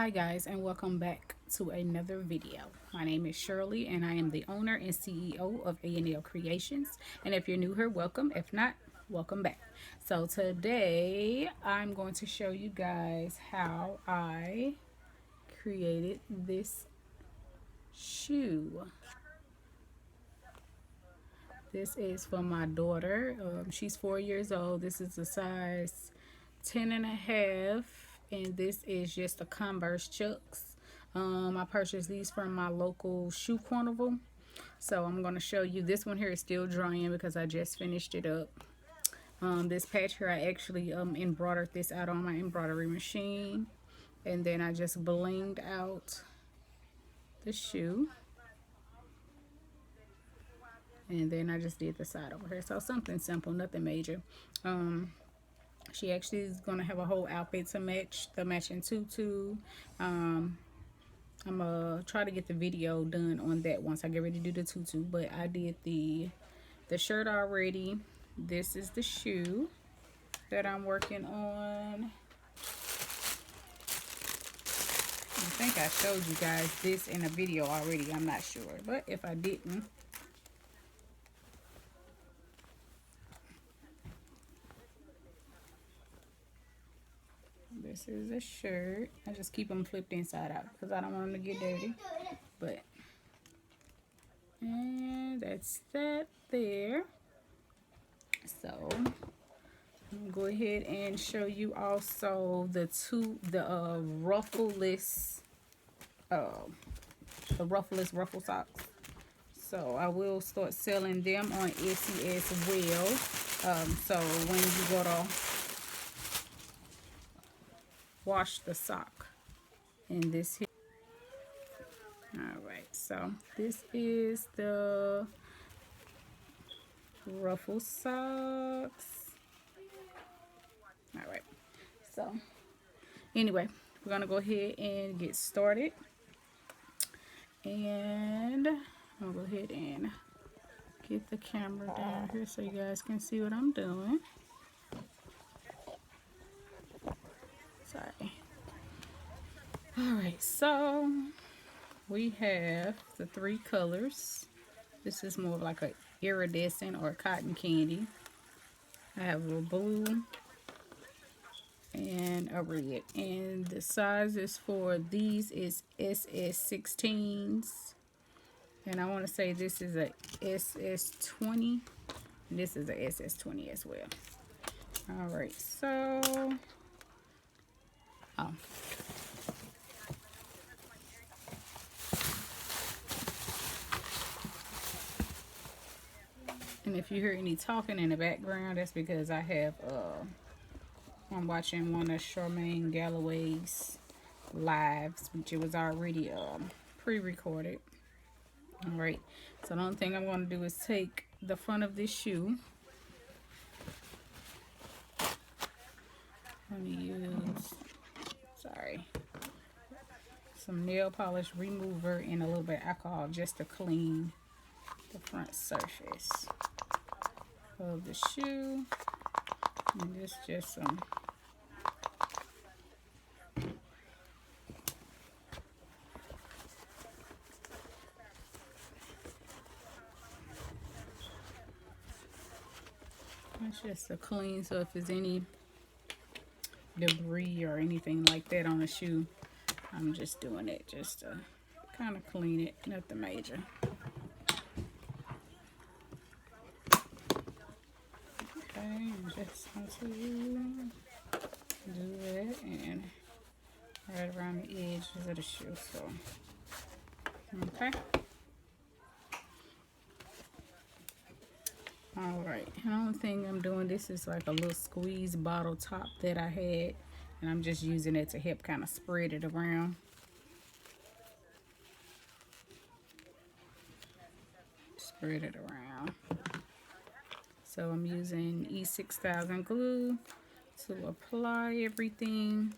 Hi guys, and welcome back to another video. My name is Shirley and I am the owner and CEO of A&L Creations. And if you're new here, welcome. If not, welcome back. So today I'm going to show you guys how I created this shoe. This is for my daughter. She's 4 years old. This is a size 10 and a half, and this is just a Converse Chucks. I purchased these from my local shoe carnival. So I'm going to show you. This one here is still drying because I just finished it up. This patch here, I actually embroidered this out on my embroidery machine, and then I just blinged out the shoe. And then I just did the side over here. So something simple, nothing major. She actually is going to have a whole outfit to match, the matching tutu. I'm going to try to get the video done on that once I get ready to do the tutu. But I did the shirt already. This is the shoe that I'm working on. I think I showed you guys this in a video already. I'm not sure. But if I didn't, this is a shirt. I just keep them flipped inside out because I don't want them to get dirty. But, and that's that there. So, I'm going to go ahead and show you also the ruffleless ruffle socks. So, I will start selling them on Etsy as well. So, when you go to wash the sock in this here. Alright, so this is the ruffle socks. Alright, so anyway, we're gonna go ahead and get started. And I'll go ahead and get the camera down here so you guys can see what I'm doing. Sorry. Alright, so we have the 3 colors. This is more like a iridescent or cotton candy. I have a blue and a red. And the sizes for these is SS16s. And I want to say this is a SS20. And this is a SS20 as well. Alright, so... Oh. And if you hear any talking in the background, that's because I have, I'm watching one of Charmaine Galloway's lives, which it was already pre-recorded. Alright, so the only thing I'm going to do is take the front of this shoe. I'm going to use, some nail polish remover and a little bit of alcohol just to clean the front surface of the shoe. And this just some it's just a clean, so if there's any debris or anything like that on the shoe, I'm just doing it just to kind of clean it, nothing major. Okay, I'm just going to do that and right around the edges of the shoe. So, okay. Alright, the only thing I'm doing, this is like a little squeeze bottle top that I had, and I'm just using it to help kind of spread it around. Spread it around. So I'm using E6000 glue to apply everything.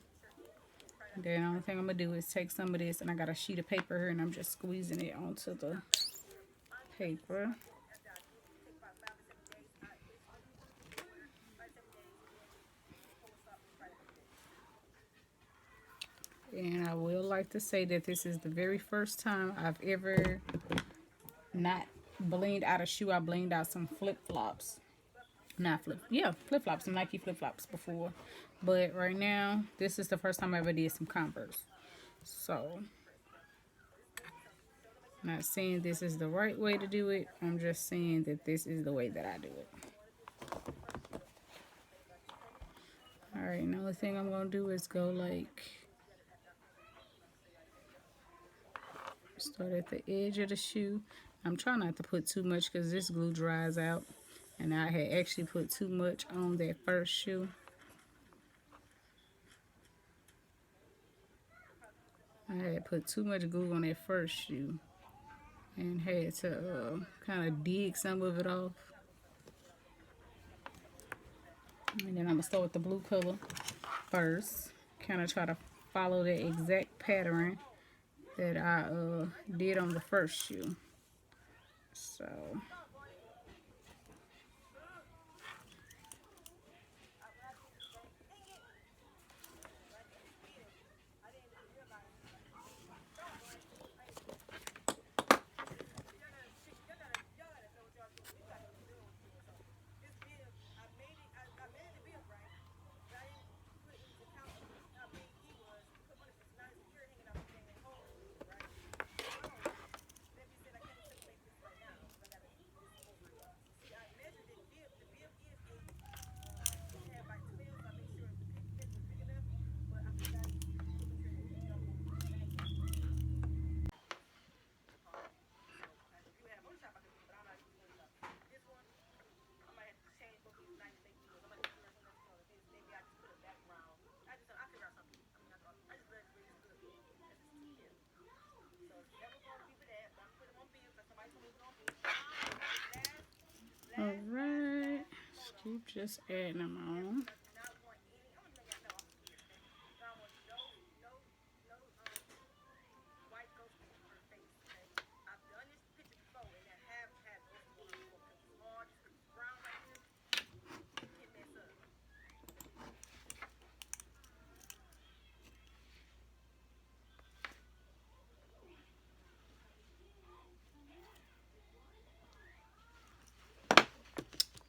And then the only thing I'm going to do is take some of this, and I got a sheet of paper here, and I'm just squeezing it onto the paper. And I will like to say that this is the very first time I've ever not blinged out a shoe. I blinged out some flip-flops. Not flip-flops, some Nike flip-flops before. But right now, this is the first time I ever did some Converse. So, not saying this is the right way to do it. I'm just saying that this is the way that I do it. Alright, and the only thing I'm going to do is go like, start at the edge of the shoe. I'm trying not to put too much because this glue dries out. And I had actually put too much on that first shoe. I had put too much glue on that first shoe. And had to kind of dig some of it off. And then I'm going to start with the blue color first. Kind of try to follow the exact pattern that I did on the first shoe. So... Alright, keep just adding them on.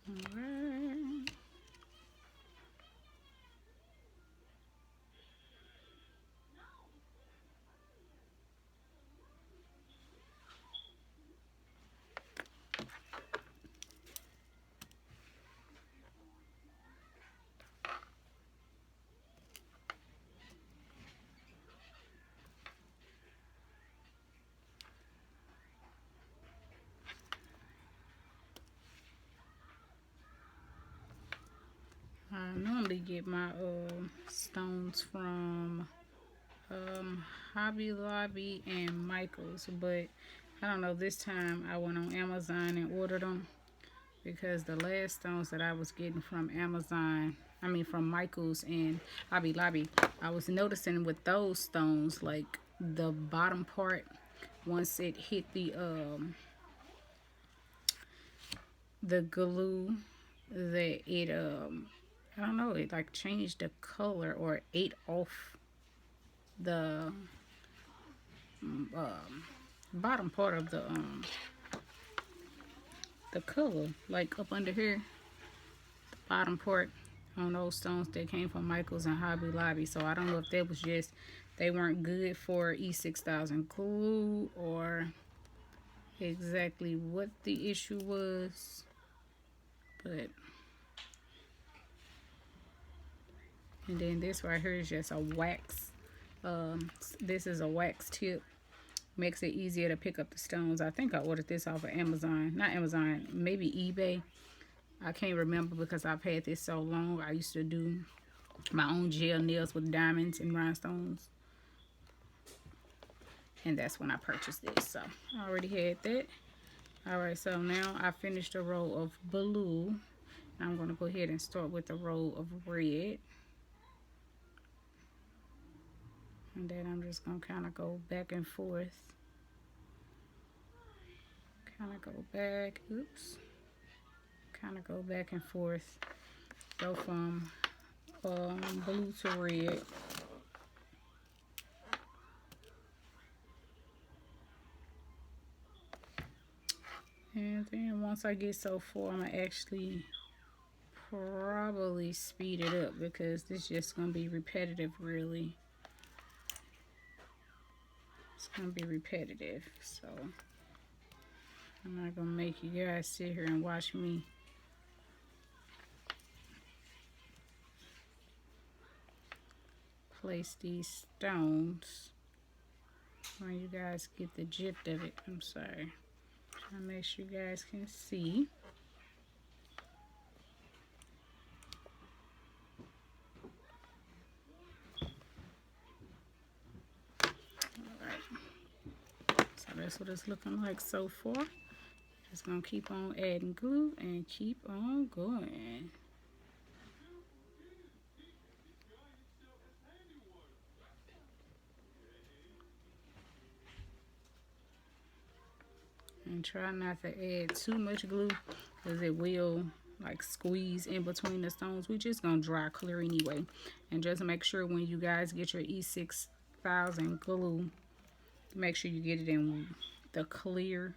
Alright. I normally get my stones from Hobby Lobby and Michaels, but I don't know, this time I went on Amazon and ordered them because the last stones that I was getting from from Michaels and Hobby Lobby, I was noticing with those stones, like the bottom part, once it hit the glue, that it I don't know, it like changed the color or ate off the bottom part of the color, like up under here, the bottom part on those stones that came from Michaels and Hobby Lobby. So I don't know if that was just they weren't good for E6000 glue or exactly what the issue was, but and then this right here is just a wax. This is a wax tip. Makes it easier to pick up the stones. I think I ordered this off of Amazon. Not Amazon, maybe eBay. I can't remember because I've had this so long. I used to do my own gel nails with diamonds and rhinestones. And that's when I purchased this. So I already had that. Alright, so now I finished a row of blue. I'm going to go ahead and start with the row of red. And then I'm just going to kind of go back and forth. Kind of go back. Oops. Kind of go back and forth. Go from blue to red. once I get so far, I'm gonna actually probably speed it up because this is just gonna be repetitive. Really, it's gonna be repetitive, so I'm not gonna make you guys sit here and watch me place these stones when you guys get the gist of it. I'm sorry. Trying to make sure you guys can see. So that's what it's looking like so far. Just gonna keep on adding glue and keep on going. And try not to add too much glue because it will like squeeze in between the stones. We're just gonna dry clear anyway. And just make sure when you guys get your E6000 glue, make sure you get it in the clear,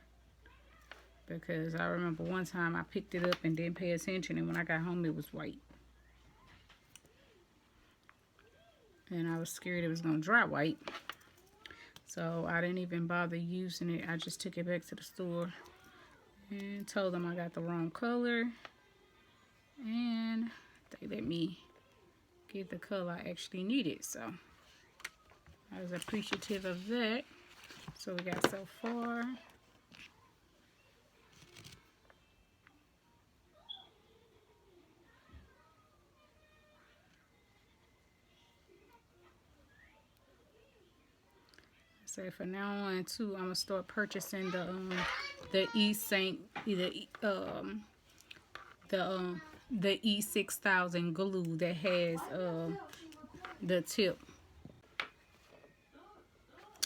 because I remember one time I picked it up and didn't pay attention, and when I got home it was white, and I was scared it was gonna dry white, so I didn't even bother using it. I just took it back to the store and told them I got the wrong color, and they let me get the color I actually needed, so I was appreciative of that. So we got so far. So for now on too, I'm gonna start purchasing the the E6000 glue that has the tip.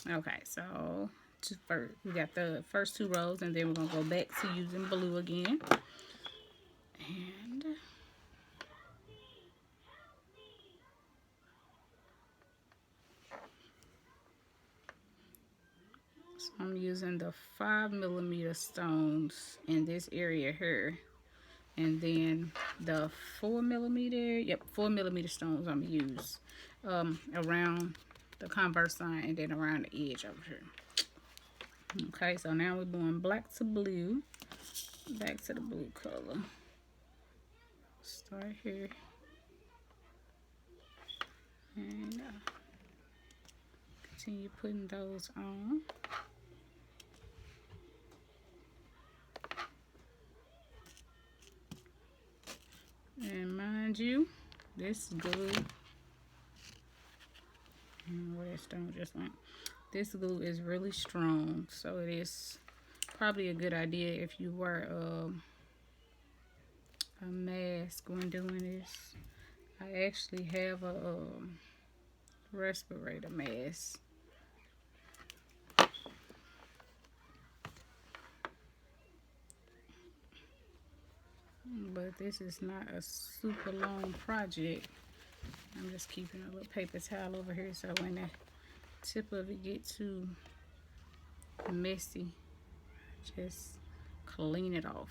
Okay, so first we got the first 2 rows, and then we're gonna go back to using blue again. And so I'm using the 5mm stones in this area here, and then the 4mm, yep, 4mm stones I'm gonna use around the converse sign and then around the edge over here. Okay, so now we're going black to blue, back to the blue color. Start here and continue putting those on. And mind you, this glue, where that stone just went, this glue is really strong, so it is probably a good idea if you wear a mask when doing this. I actually have a respirator mask. But this is not a super long project. I'm just keeping a little paper towel over here so when the tip of it get too messy, just clean it off.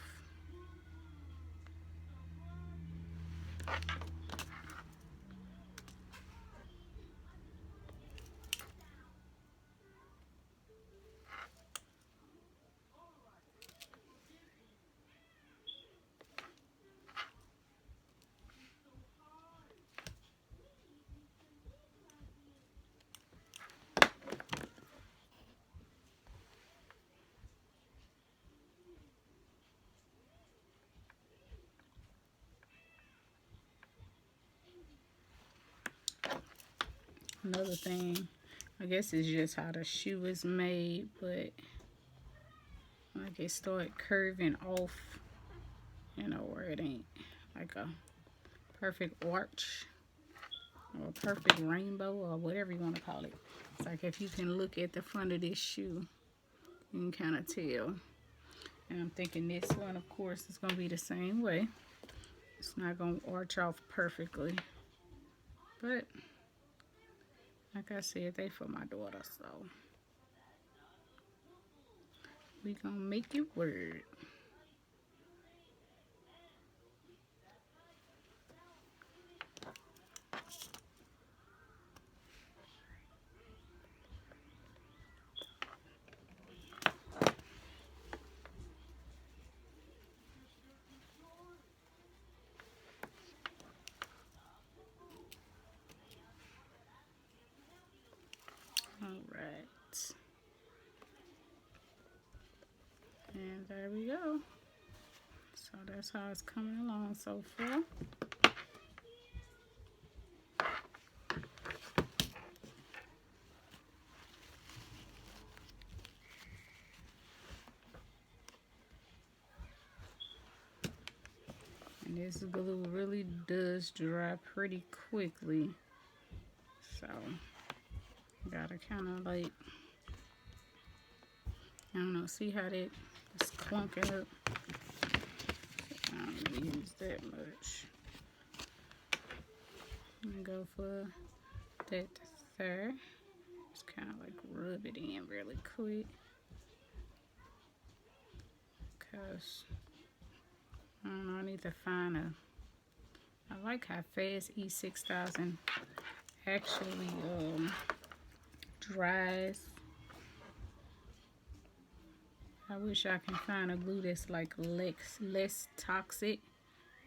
Another thing, I guess it's just how the shoe is made, but like it start curving off, you know, where it ain't like a perfect arch or a perfect rainbow or whatever you want to call it. It's like if you can look at the front of this shoe, you can kind of tell. And I'm thinking this one, of course, is going to be the same way. It's not going to arch off perfectly, but like I said, they for my daughter, so we gonna make it work. go. So that's how it's coming along so far. And this glue really does dry pretty quickly. So, gotta kind of like, I don't know, see how that is clunking up? I don't really use that much. I'm gonna go for that there. Just kind of like rub it in really quick. Because, I don't know, I need to find a, I like how fast E6000 actually dries. I wish I can find a glue that's like less toxic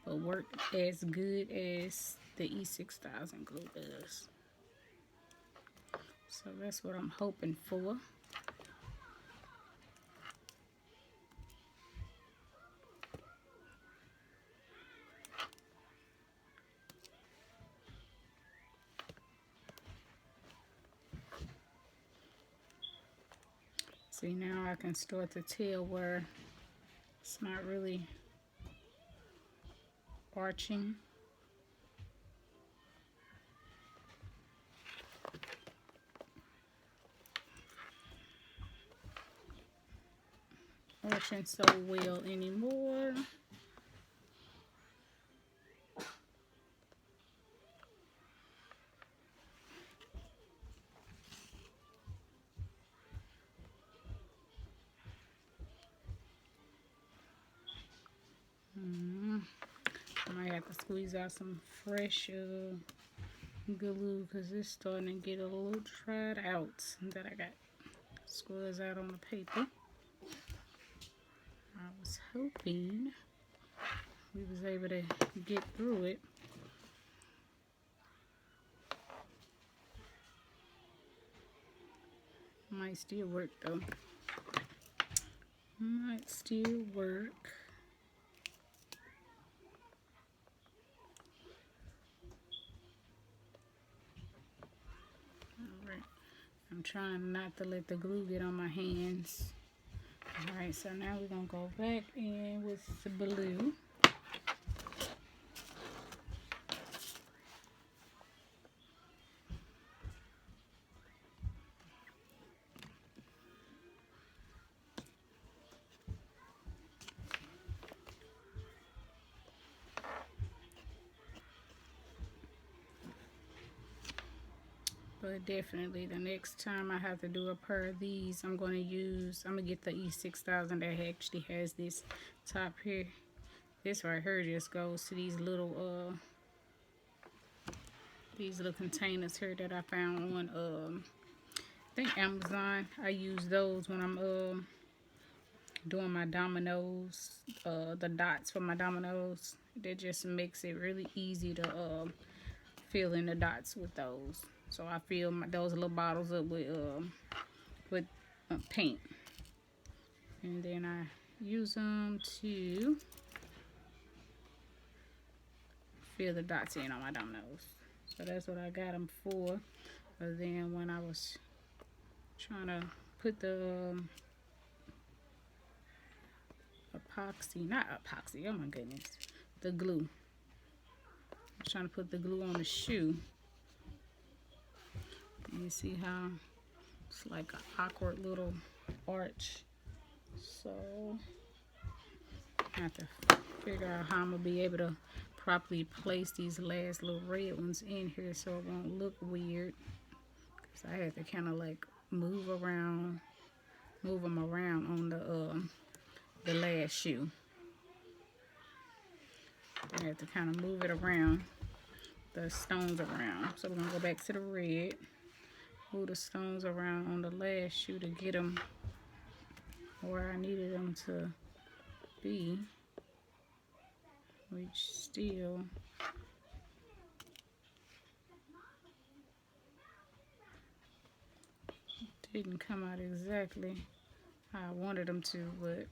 but work as good as the E6000 glue does. So that's what I'm hoping for. See, now I can start to tell where it's not really arching. Arching so well anymore. I might have to squeeze out some fresh glue because it's starting to get a little dried out that I got squeezed out on the paper. I was hoping we was able to get through it. Might still work though. Might still work. Alright. I'm trying not to let the glue get on my hands. Alright, so now we're gonna go back in with the blue. But definitely the next time I have to do a pair of these, I'm gonna get the E6000 that actually has this top here. This right here just goes to these little containers here that I found on I think Amazon. I use those when I'm doing my dominoes, the dots for my dominoes. That just makes it really easy to fill in the dots with those. So I fill those little bottles up with paint, and then I use them to fill the dots in on my dominoes. So that's what I got them for. But then when I was trying to put the not epoxy, oh my goodness, the glue. I was trying to put the glue on the shoe. And you see how it's like an awkward little arch. So I have to figure out how I'm going to be able to properly place these last little red ones in here so it won't look weird. Because I had to kind of like move them around on the last shoe. I had to kind of move it around, the stones around. So we're going to go back to the red. Move the stones around on the last shoe to get them where I needed them to be, which still didn't come out exactly how I wanted them to, but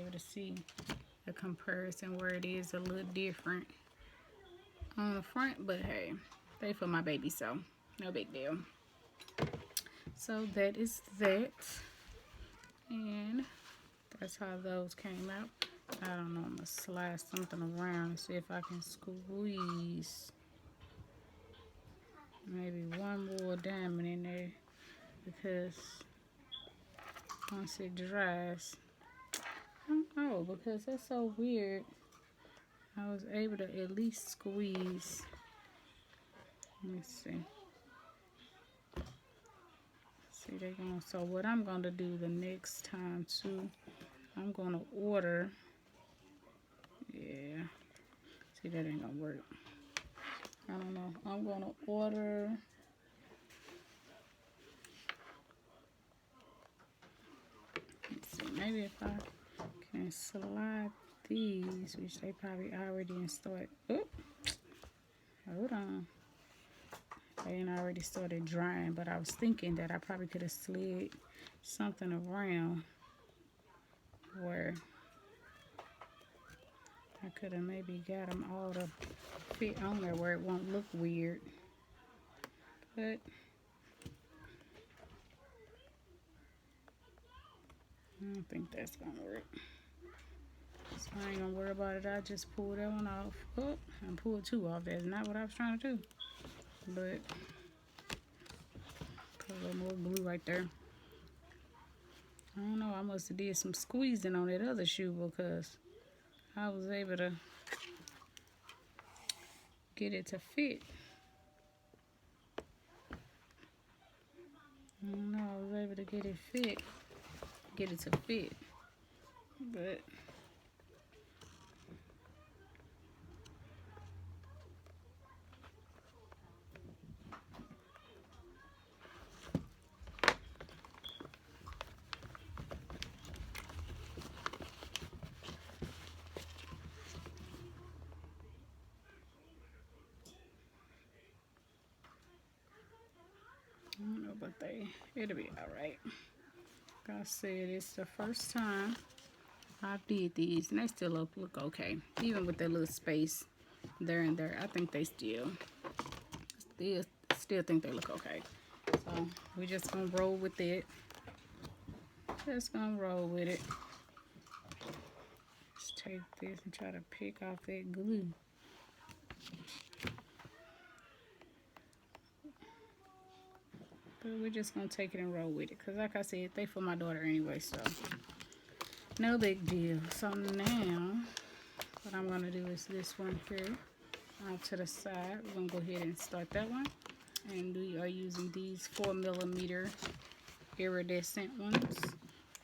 able to see the comparison where it is a little different on the front, but hey, they for my baby, so no big deal. So that is that, and that's how those came out. I don't know, I'm gonna slide something around and see if I can squeeze maybe one more diamond in there, because once it dries, I don't know, because that's so weird. I was able to at least squeeze. Let's see. See, they going. So what I'm gonna do the next time too, I'm gonna order. Yeah. See, that ain't gonna work. I don't know. I'm gonna order. Let's see. Maybe if I can slide these, which they probably already installed. Oop. Hold on. They ain't already started drying, but I was thinking that I probably could have slid something around where I could have maybe got them all to fit on there where it won't look weird. But I don't think that's gonna work. So I ain't gonna worry about it. I just pulled that one off. Oh, and pulled two off. That's not what I was trying to do. But put a little more glue right there. I don't know. I must have did some squeezing on that other shoe, because I was able to get it to fit. I don't know. I was able to get it to fit. But I don't know, but it'll be all right. Like I said, it's the first time I did these, and they still look okay. Even with that little space there and there, I think they still think they look okay. So we're just gonna roll with it. Just gonna roll with it. Just take this and try to pick off that glue. But we're just gonna take it and roll with it, because like I said, they for my daughter anyway, so no big deal. So now what I'm gonna do is this one here off to the side. We're gonna go ahead and start that one, and we are using these 4mm iridescent ones.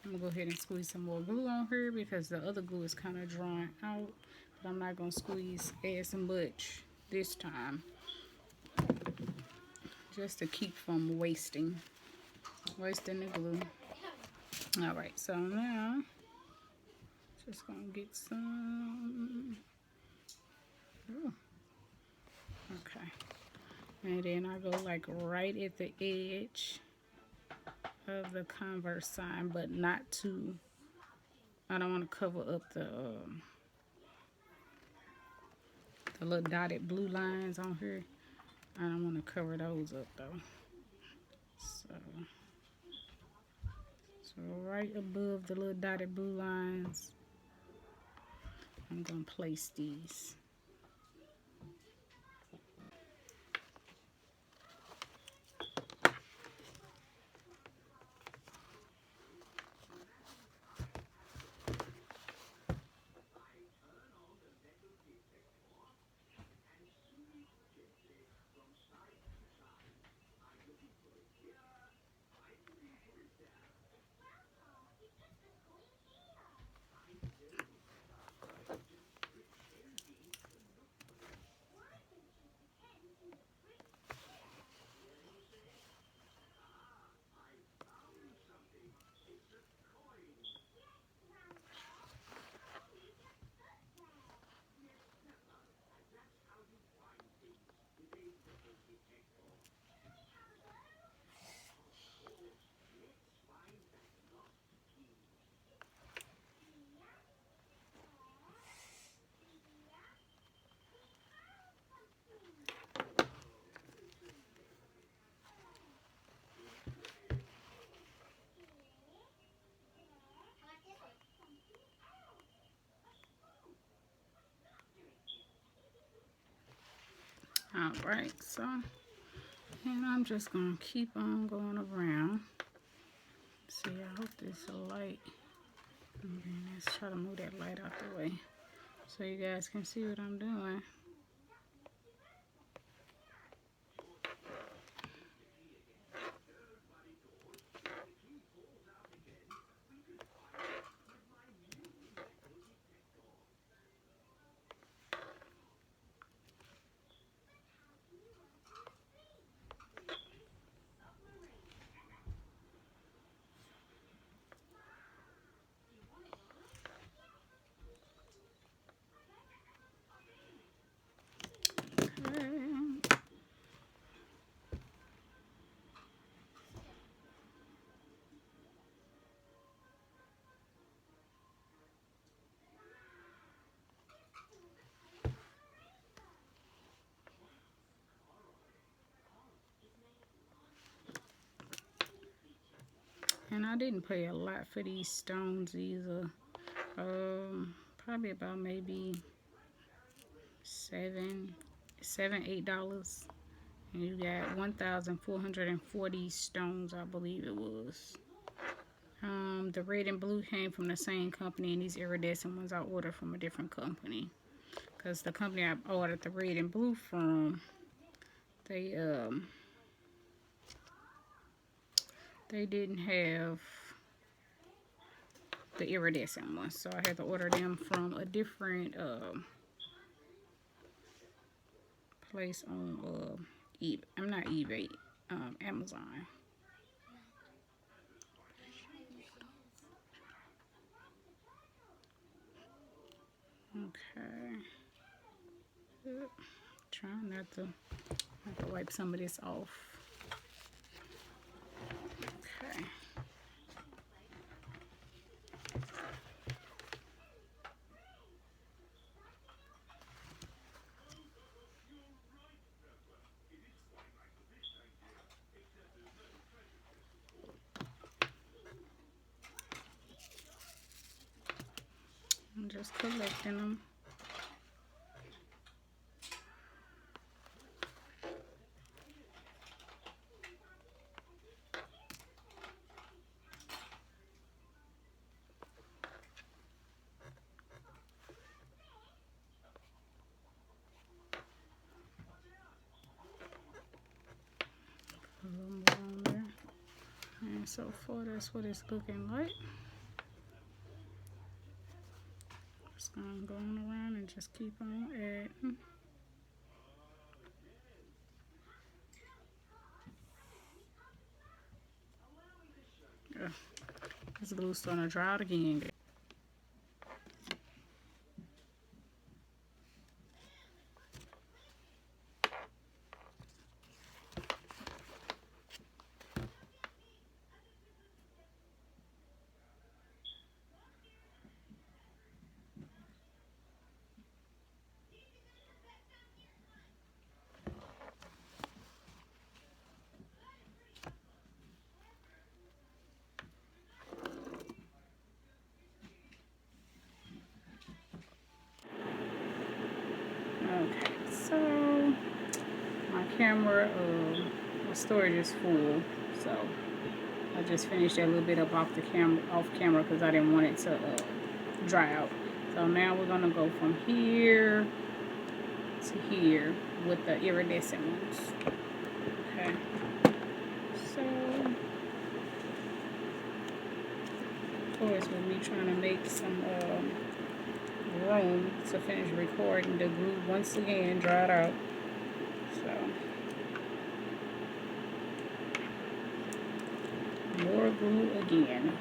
I'm gonna go ahead and squeeze some more glue on here, because the other glue is kind of drying out, but I'm not gonna squeeze as much this time, just to keep from wasting the glue. All right, so now just gonna get some. Ooh. Okay, and then I go like right at the edge of the Converse sign, but not too. I don't want to cover up the little dotted blue lines on here. I don't want to cover those up though. So right above the little dotted blue lines, I'm gonna place these. up, right? So, and I'm just gonna keep on going around. See, I hope this light. Okay, let's try to move that light out the way so you guys can see what I'm doing. Okay. And I didn't pay a lot for these stones either. Probably about maybe $8. And you got 1,440 stones, I believe it was. The red and blue came from the same company, and these iridescent ones I ordered from a different company. Because the company I ordered the red and blue from, they didn't have the iridescent ones, so I had to order them from a different place on eBay. I'm not eBay, Amazon. Okay. Trying not to wipe some of this off. Okay. I'm just collecting them. A little more on there. And so far, that's what it's looking like. Just gonna go on around and just keep on adding. This glue's starting to dry out again. Okay, so my camera, my storage is full, so I just finished that little bit up off camera because I didn't want it to dry out. So now we're gonna go from here to here with the iridescent ones. Okay, so of course with me trying to make some room to finish recording, the glue once again dried out. So more glue again.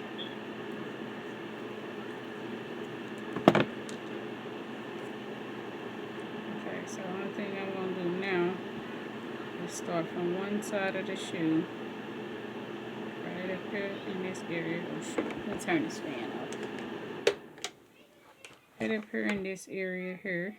Okay, so the only thing I'm going to do now is start from one side of the shoe, right up here in this area. Oh shoot, let's turn this fan off. Right up here in this area here.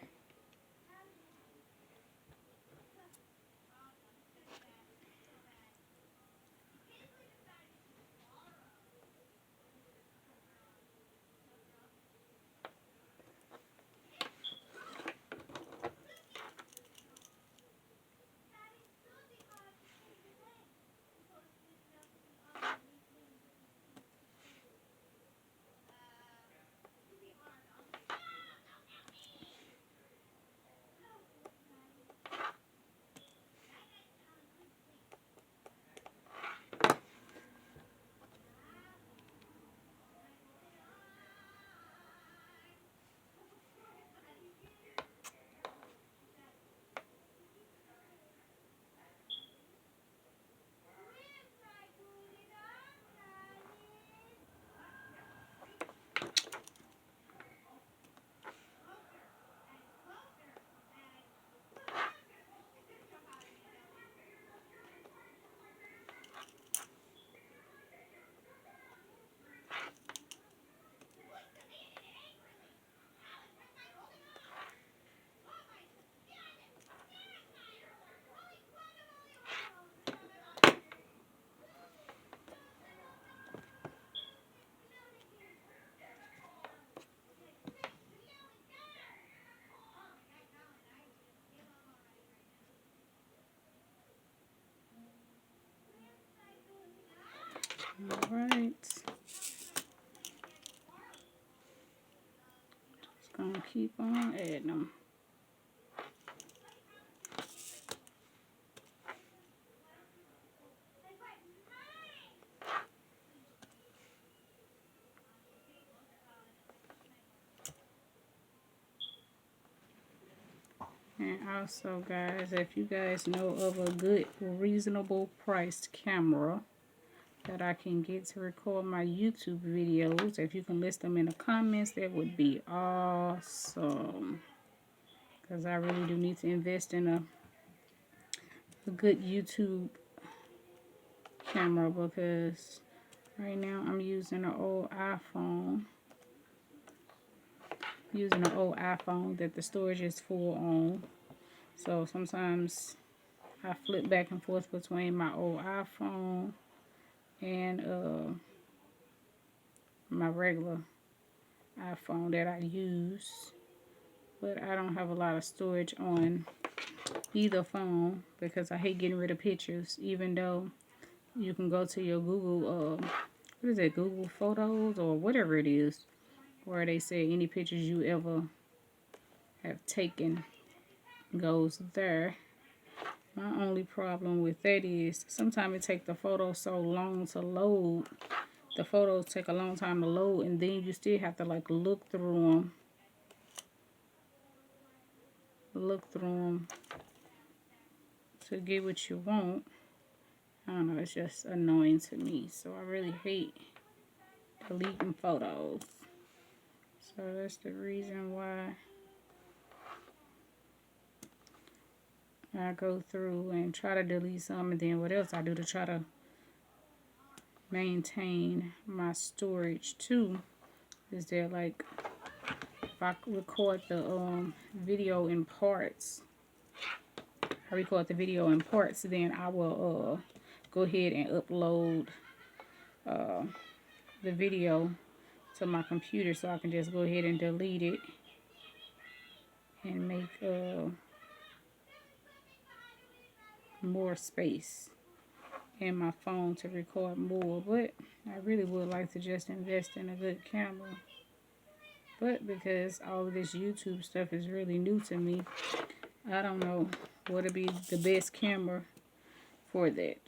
keep on adding them. And also, guys, if you guys know of a good, reasonable priced camera that I can get to record my YouTube videos, if you can list them in the comments, that would be awesome. Because I really do need to invest in a good YouTube camera, because right now I'm using an old iPhone. That the storage is full on. So sometimes I flip back and forth between my old iPhone and my regular iPhone that I use. But I don't have a lot of storage on either phone because I hate getting rid of pictures, even though you can go to your Google, what is it, Google Photos or whatever it is, where they say any pictures you ever have taken goes there. My only problem with that is sometimes it takes the photo so long to load. The photos take a long time to load, and then you still have to like look through them to get what you want. I don't know, it's just annoying to me. So I really hate deleting photos. So that's the reason why I go through and try to delete some, and then what else I do to try to maintain my storage too is that, like, if I record the video in parts, then I will go ahead and upload the video to my computer, so I can just go ahead and delete it and make more space in my phone to record more. But I really would like to just invest in a good camera, but because all of this YouTube stuff is really new to me, I don't know what would be the best camera for that.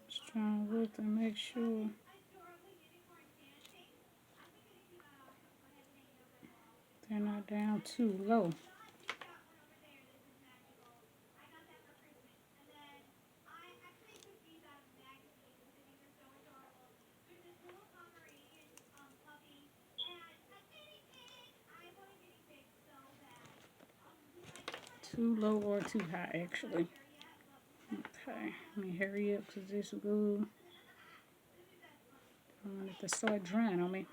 Just trying to look to make sure they're not down too low. Too low or too high, actually. Okay, let me hurry up because this glue, I want it to start drying on me.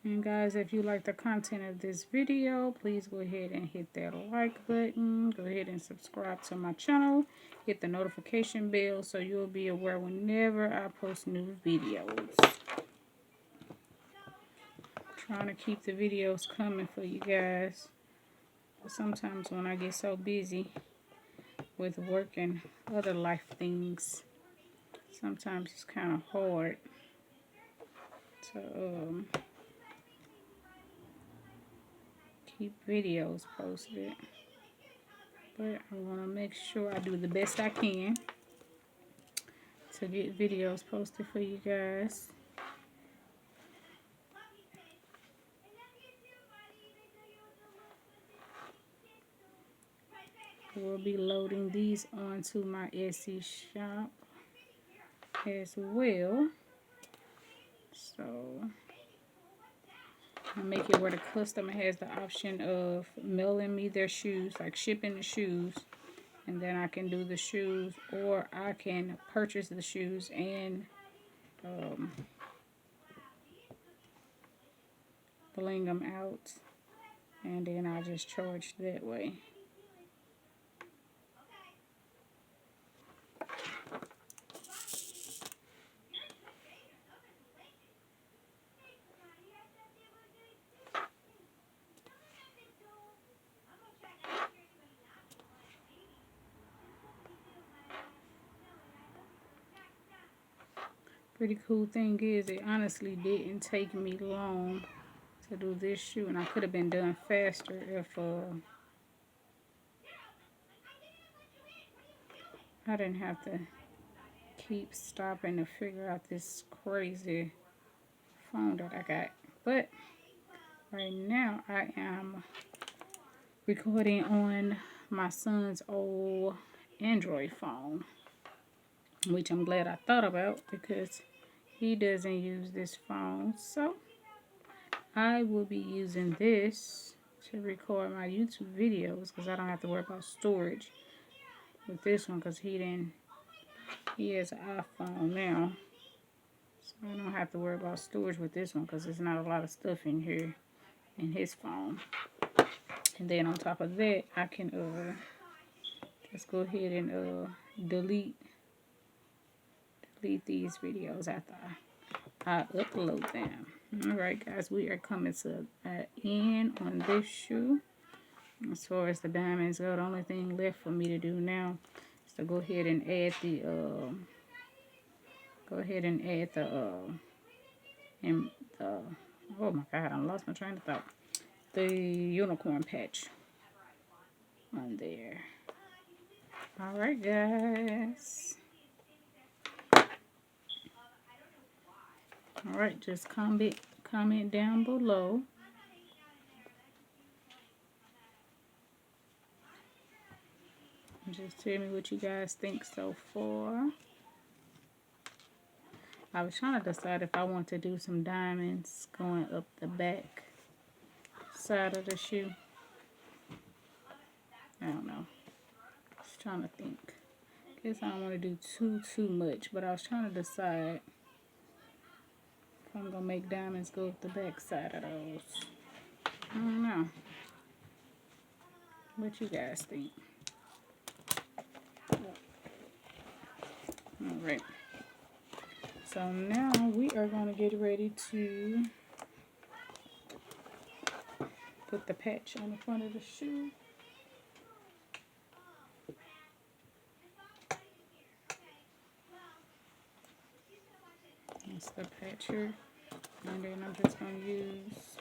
And guys, if you like the content of this video, please go ahead and hit that like button. Go ahead and subscribe to my channel. Hit the notification bell so you'll be aware whenever I post new videos. Trying to keep the videos coming for you guys. But sometimes when I get so busy with work and other life things, sometimes it's kind of hard to keep videos posted. But I want to make sure I do the best I can to get videos posted for you guys. We'll be loading these onto my Etsy shop as well. So I make it where the customer has the option of mailing me their shoes, like shipping the shoes, and then I can do the shoes, or I can purchase the shoes and bling them out, and then I just charge that way. Pretty cool thing is, it honestly didn't take me long to do this shoe, and I could have been done faster if I didn't have to keep stopping to figure out this crazy phone that I got. But right now I am recording on my son's old Android phone, which I'm glad I thought about because he doesn't use this phone. So I will be using this to record my YouTube videos because I don't have to worry about storage with this one, because he has an iPhone now. So I don't have to worry about storage with this one because there's not a lot of stuff in here in his phone. And then on top of that, I can just go ahead and delete these videos after I upload them. Alright guys, we are coming to an end on this shoe. As far as the diamonds go, the only thing left for me to do now is to go ahead and add the oh my god, I lost my train of thought. The unicorn patch on there. Alright guys. Alright, just comment down below. Just tell me what you guys think so far. I was trying to decide if I want to do some diamonds going up the back side of the shoe. I don't know. Just trying to think. Guess I don't want to do too much, but I was trying to decide if I'm gonna make diamonds go up the back side of those. I don't know. What you guys think? Alright. So now we are going to get ready to put the patch on the front of the shoe. That's the patch here. And then I'm just going to use,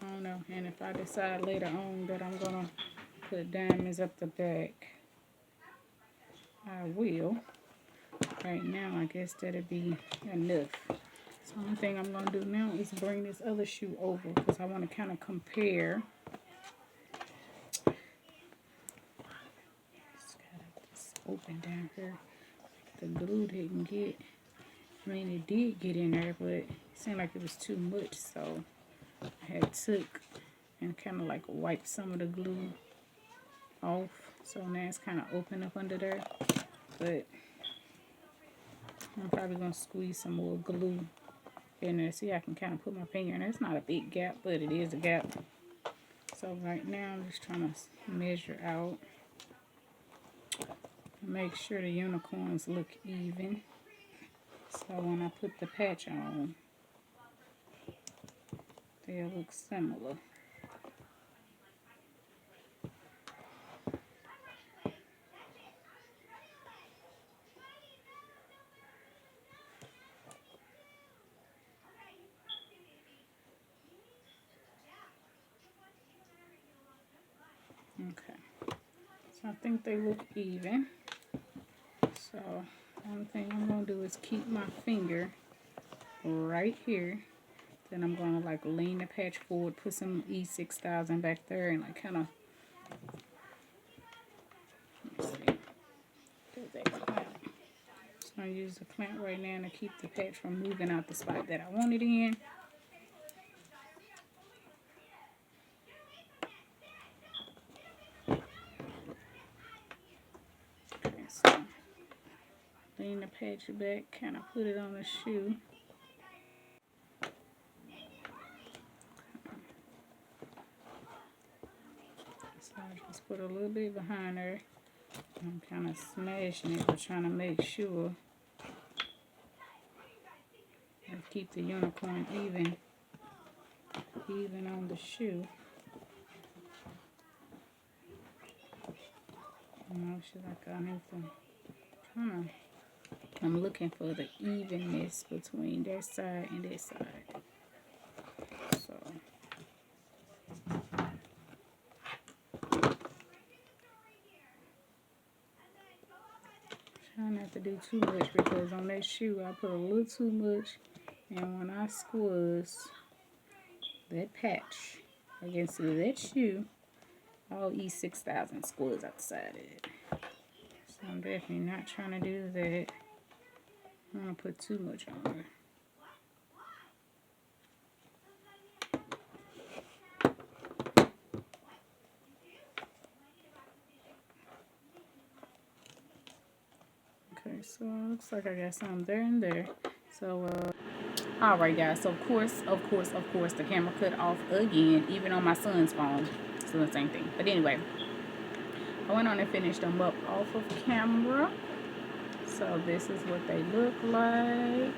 I don't know, and if I decide later on that I'm going to put diamonds up the back, I will. Right now, I guess that'll be enough. So the only thing I'm going to do now is bring this other shoe over because I want to kind of compare. It's open down here. The glue didn't get, I mean it did get in there, but it seemed like it was too much, so I had took and kind of like wiped some of the glue off. So now it's kind of open up under there, but I'm probably going to squeeze some more glue in there. See, I can kind of put my finger in there. It's not a big gap, but it is a gap. So right now I'm just trying to measure out. Make sure the unicorns look even. So when I put the patch on, they'll look similar. Okay, so I think they look even. So one thing I'm going to do is keep my finger right here. Then I'm going to like lean the patch forward, put some E6000 back there, and like kind of, let's see, do that. So I'm going to use the clamp right now to keep the patch from moving out the spot that I want it in. Okay, so lean the patch back, kind of put it on the shoe. So I just put a little bit behind her. I'm kind of smashing it, but trying to make sure I keep the unicorn even on the shoe. Should I got anything? I'm looking for the evenness between that side and that side. So try not to do too much, because on that shoe I put a little too much, and when I squeeze that patch against that shoe, I'll eat 6,000 squeeze out the side of it. So I'm definitely not trying to do that. I don't want to put too much on her. Okay, so it looks like I got some there and there. So, alright guys, so of course, the camera cut off again, even on my son's phone. So the same thing. But anyway, I went on and finished them up off of camera. So this is what they look like.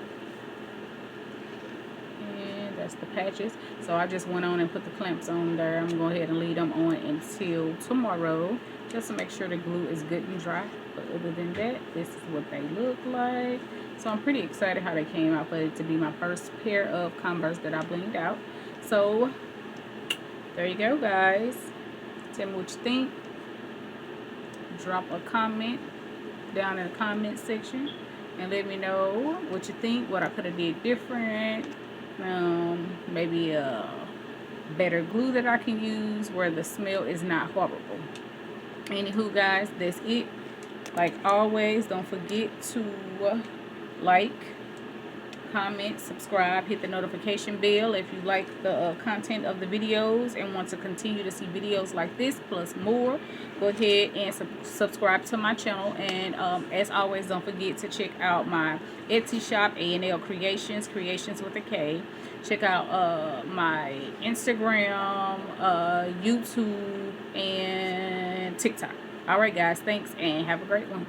And that's the patches. So I just went on and put the clamps on there. I'm going to go ahead and leave them on until tomorrow, just to make sure the glue is good and dry. But other than that, this is what they look like. So I'm pretty excited how they came out for it to be my first pair of Converse that I blinged out. So there you go, guys. Tell me what you think. Drop a comment down in the comment section and let me know what you think, what I could have did different, maybe a better glue that I can use where the smell is not horrible. Anywho, guys, that's it. Like always, don't forget to like, comment, subscribe, hit the notification bell if you like the content of the videos and want to continue to see videos like this plus more. Go ahead and subscribe to my channel, and as always, don't forget to check out my Etsy shop, A&L Creations with a K. Check out my Instagram, YouTube, and TikTok. Alright guys, thanks and have a great one.